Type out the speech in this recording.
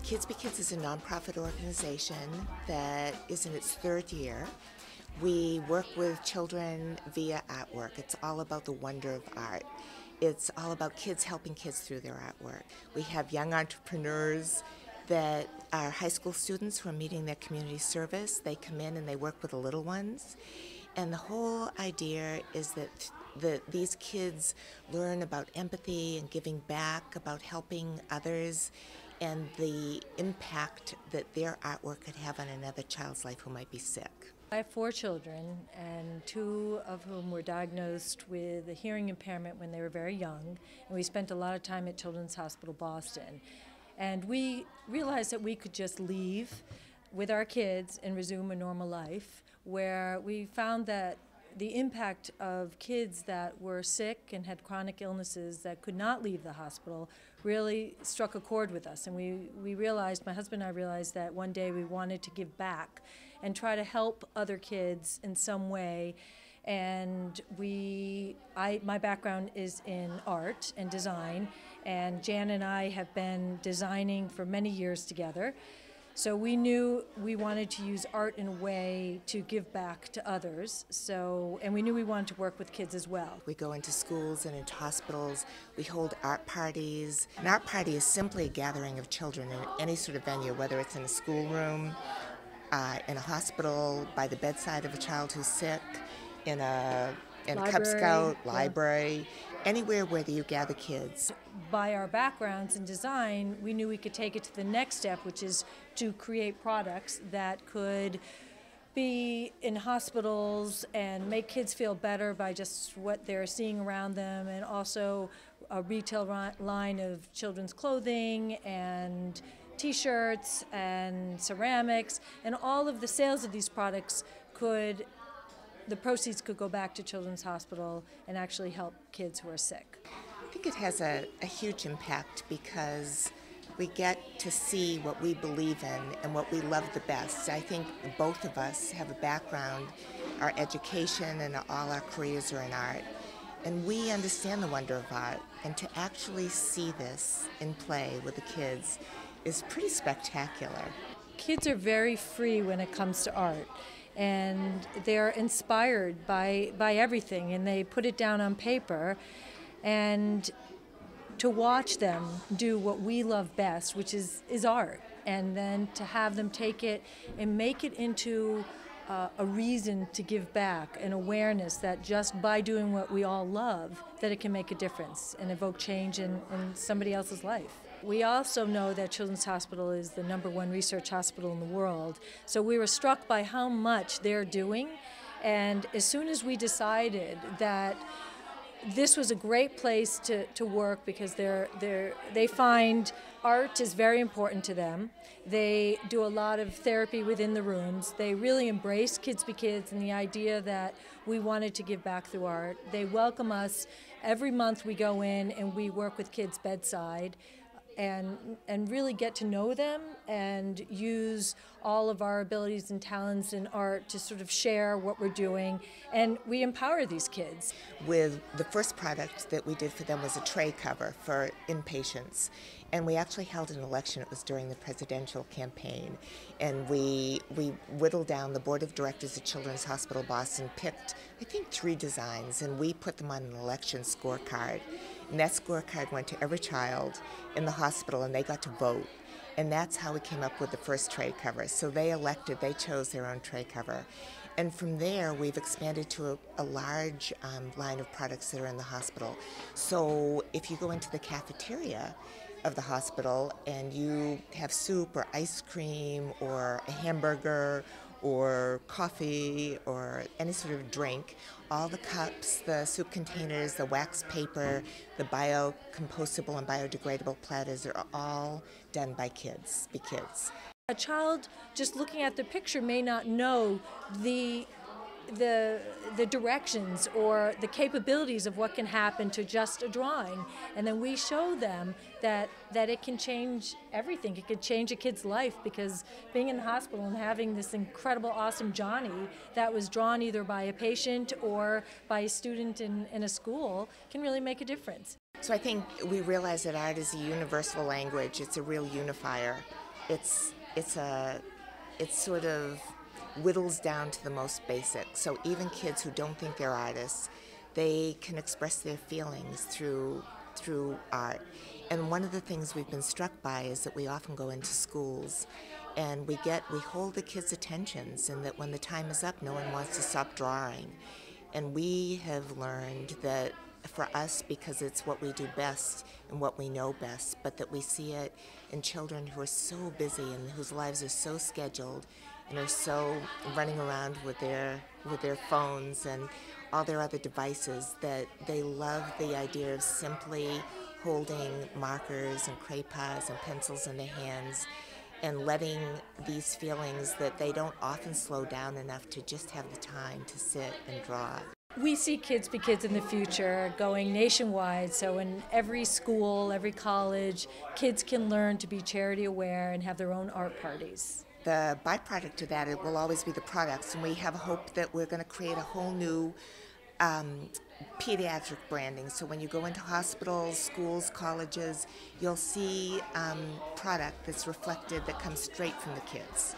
Kidz B Kidz is a nonprofit organization that is in its third year. We work with children via artwork. It's all about the wonder of art. It's all about kids helping kids through their artwork. We have young entrepreneurs that are high school students who are meeting their community service. They come in and they work with the little ones. And the whole idea is that these kids learn about empathy and giving back, about helping others, and the impact that their artwork could have on another child's life who might be sick. I have 4 children, and 2 of whom were diagnosed with a hearing impairment when they were very young, and we spent a lot of time at Children's Hospital Boston. And we realized that we could just leave with our kids and resume a normal life, where we found that the impact of kids that were sick and had chronic illnesses that could not leave the hospital really struck a chord with us. And we realized, my husband and I realized, that one day we wanted to give back and try to help other kids in some way. And my background is in art and design, and Jan and I have been designing for many years together. So we knew we wanted to use art in a way to give back to others. And we knew we wanted to work with kids as well. We go into schools and into hospitals. We hold art parties. An art party is simply a gathering of children in any sort of venue, whether it's in a schoolroom, in a hospital, by the bedside of a child who's sick, in a Cub Scout, library, anywhere where you gather kids. By our backgrounds in design, we knew we could take it to the next step, which is to create products that could be in hospitals and make kids feel better by just what they're seeing around them, and also a retail line of children's clothing and t-shirts and ceramics, and all of the sales of these products the proceeds could go back to Children's Hospital and actually help kids who are sick. I think it has a huge impact because we get to see what we believe in and what we love the best. I think both of us have a background, our education and all our careers are in art. And we understand the wonder of art, and to actually see this in play with the kids is pretty spectacular. Kids are very free when it comes to art, and they're inspired by everything, and they put it down on paper. And to watch them do what we love best, which is art, and then to have them take it and make it into a reason to give back, an awareness that just by doing what we all love, that it can make a difference and evoke change in somebody else's life. We also know that Children's Hospital is the #1 research hospital in the world, so we were struck by how much they're doing, and as soon as we decided that this was a great place to work, because they find art is very important to them. They do a lot of therapy within the rooms. They really embrace Kidz B Kidz and the idea that we wanted to give back through art. They welcome us. Every month we go in and we work with kids bedside and really get to know them and use all of our abilities and talents in art to sort of share what we're doing, and we empower these kids. With the first product that we did for them was a tray cover for inpatients, and we actually held an election. It was during the presidential campaign, and we whittled down. The board of directors at Children's Hospital Boston picked, I think, 3 designs, and we put them on an election scorecard. And that scorecard went to every child in the hospital, and they got to vote. And that's how we came up with the first tray cover. So they chose their own tray cover. And from there, we've expanded to a large line of products that are in the hospital. So if you go into the cafeteria of the hospital and you have soup or ice cream or a hamburger or coffee or any sort of drink, all the cups, the soup containers, the wax paper, the biocompostable and biodegradable platters are all done by Kidz B Kidz. A child just looking at the picture may not know the directions or the capabilities of what can happen to just a drawing, and then we show them that it can change everything. It could change a kid's life, because being in the hospital and having this incredible, awesome Johnny that was drawn either by a patient or by a student in a school can really make a difference. So I think we realize that art is a universal language. It's a real unifier it sort of whittles down to the most basic. So even kids who don't think they're artists, they can express their feelings through art. And one of the things we've been struck by is that we often go into schools and we hold the kids' attentions, and that when the time is up, no one wants to stop drawing. And we have learned that for us, because it's what we do best and what we know best, but that we see it in children who are so busy and whose lives are so scheduled and are so running around with their phones and all their other devices, that they love the idea of simply holding markers and crayons and pencils in their hands and letting these feelings that they don't often slow down enough to just have the time to sit and draw. We see Kidz B Kidz in the future going nationwide, so in every school, every college, kids can learn to be charity aware and have their own art parties. The byproduct of that, it will always be the products, and we have a hope that we're going to create a whole new pediatric branding. So when you go into hospitals, schools, colleges, you'll see product that's reflected, that comes straight from the kids.